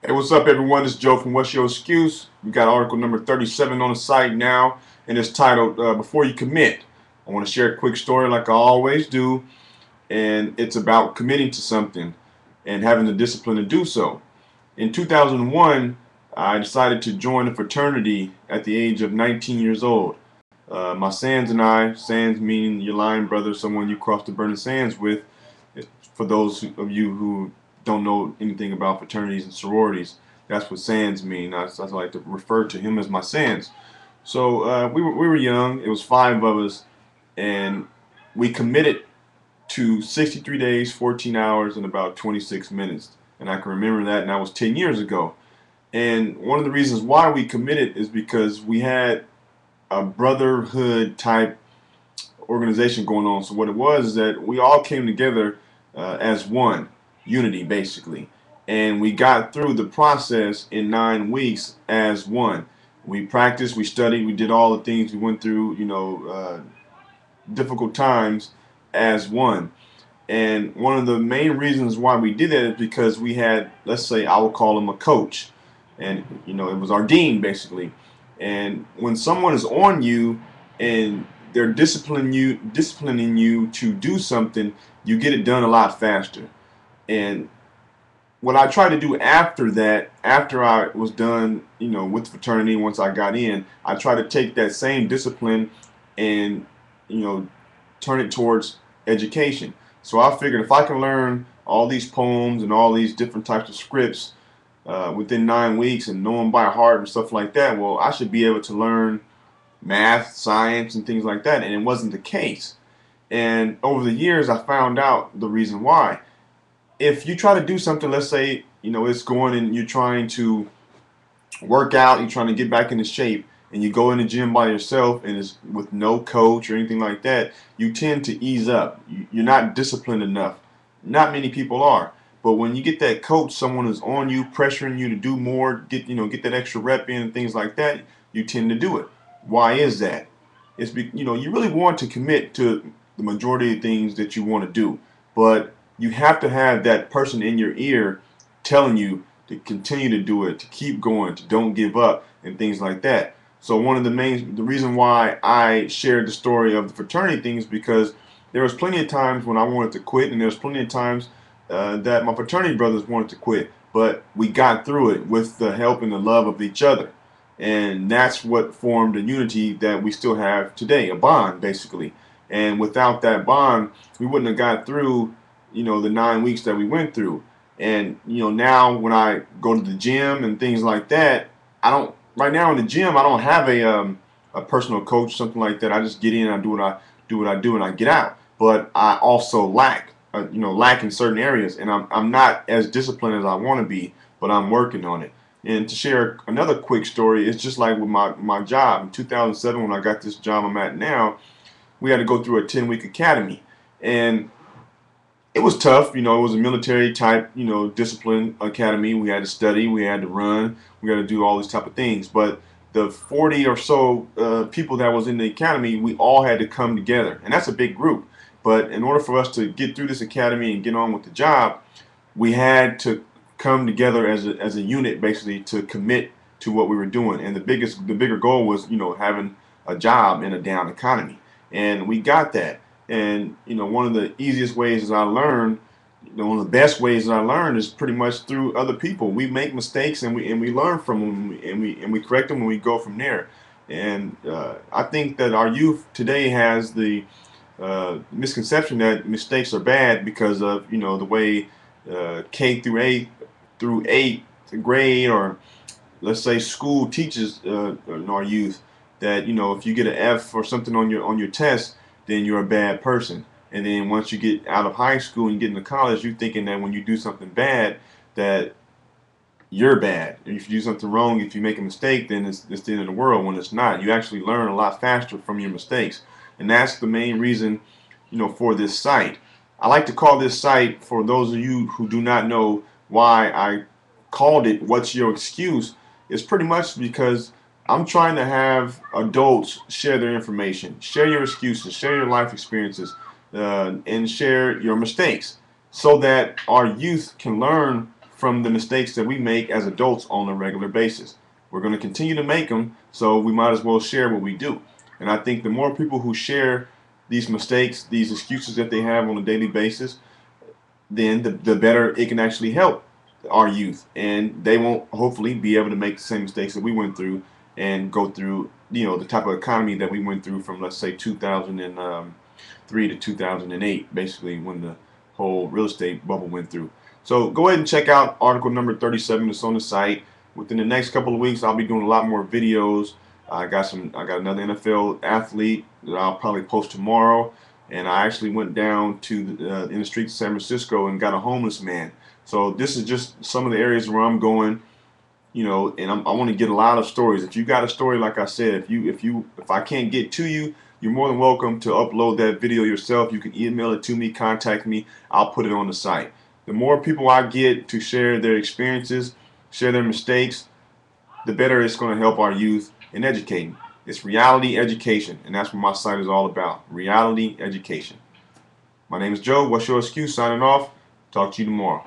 Hey, what's up, everyone? This is Joe from What's Your Excuse. We got article number 37 on the site now, and it's titled Before You Commit. I want to share a quick story like I always do, and it's about committing to something and having the discipline to do so. In 2001, I decided to join a fraternity at the age of 19 years old. My Sands and I, Sands meaning your line brother, someone you cross the burning sands with, for those of you who don't know anything about fraternities and sororities, that's what Sands mean. I like to refer to him as my Sands. So we were young. It was five of us, and we committed to 63 days, 14 hours, and about 26 minutes. And I can remember that, and that was 10 years ago. And one of the reasons why we committed is because we had a brotherhood type organization going on. So what it was is that we all came together as one, unity basically, and we got through the process in 9 weeks as one. We practiced, we studied, we did all the things we went through, difficult times as one. And one of the main reasons why we did that is because we had, let's say, I would call him a coach, and it was our dean basically. And when someone is on you and they're disciplining you to do something, you get it done a lot faster. And what I tried to do after that, after I was done, with the fraternity, once I got in, I tried to take that same discipline and, you know, turn it towards education. So I figured if I can learn all these poems and all these different types of scripts within 9 weeks and know them by heart and stuff like that, well, I should be able to learn math, science, and things like that. And it wasn't the case. And over the years, I found out the reason why. If you try to do something, let's say, it's going and you're trying to work out, you're trying to get back into shape, and you go in the gym by yourself and it's with no coach or anything like that, you tend to ease up. You're not disciplined enough. Not many people are. But when you get that coach, someone is on you, pressuring you to do more, get that extra rep in and things like that, you tend to do it. Why is that? You really want to commit to the majority of things that you want to do, but you have to have that person in your ear telling you to continue to do it, to keep going, to don't give up, and things like that. So one of the reason why I shared the story of the fraternity things because there was plenty of times when I wanted to quit, and there was plenty of times that my fraternity brothers wanted to quit, but we got through it with the help and the love of each other. And that's what formed a unity that we still have today, a bond basically. And without that bond, we wouldn't have got through, the 9 weeks that we went through. And now when I go to the gym and things like that, I don't. Right now in the gym, I don't have a personal coach, something like that. I just get in, I do what I do, and I get out. But I also lack in certain areas, and I'm not as disciplined as I want to be, but I'm working on it. And to share another quick story, it's just like with my job in 2007 when I got this job I'm at now. We had to go through a 10-week academy, and it was tough. It was a military type, discipline academy. We had to study, we had to run, we had to do all these type of things. But the 40 or so people that was in the academy, we all had to come together, and that's a big group. But in order for us to get through this academy and get on with the job, we had to come together as a unit, basically, to commit to what we were doing. And the bigger goal was, having a job in a down economy, and we got that. And one of the easiest ways is I learned, one of the best ways that I learned is pretty much through other people. We make mistakes and we learn from them and we correct them and we go from there. And I think that our youth today has the misconception that mistakes are bad because of the way K through eighth grade, or let's say school teaches our youth that if you get an F or something on your test, then you're a bad person. And then once you get out of high school and you get into college, you're thinking that when you do something bad, that you're bad. If you do something wrong, if you make a mistake, then it's the end of the world. When it's not, you actually learn a lot faster from your mistakes, and that's the main reason, for this site. I like to call this site, for those of you who do not know why I called it "What's Your Excuse," is pretty much because I'm trying to have adults share their information, share your excuses, share your life experiences, and share your mistakes, so that our youth can learn from the mistakes that we make as adults on a regular basis. We're going to continue to make them, so we might as well share what we do. And I think the more people who share these mistakes, these excuses that they have on a daily basis, then the better it can actually help our youth. And they won't hopefully be able to make the same mistakes that we went through and go through, the type of economy that we went through from, let's say, 2003 to 2008, basically when the whole real estate bubble went through. So go ahead and check out article number 37. It's on the site. Within the next couple of weeks, I'll be doing a lot more videos. I got another NFL athlete that I'll probably post tomorrow. And I actually went down to in the streets of San Francisco and got a homeless man. So this is just some of the areas where I'm going, and I want to get a lot of stories. If you got a story, like I said, if I can't get to you, you're more than welcome to upload that video yourself. You can email it to me, contact me. I'll put it on the site. The more people I get to share their experiences, share their mistakes, the better it's going to help our youth in educating. It's reality education, and that's what my site is all about. Reality education. My name is Joe. What's your excuse? Signing off. Talk to you tomorrow.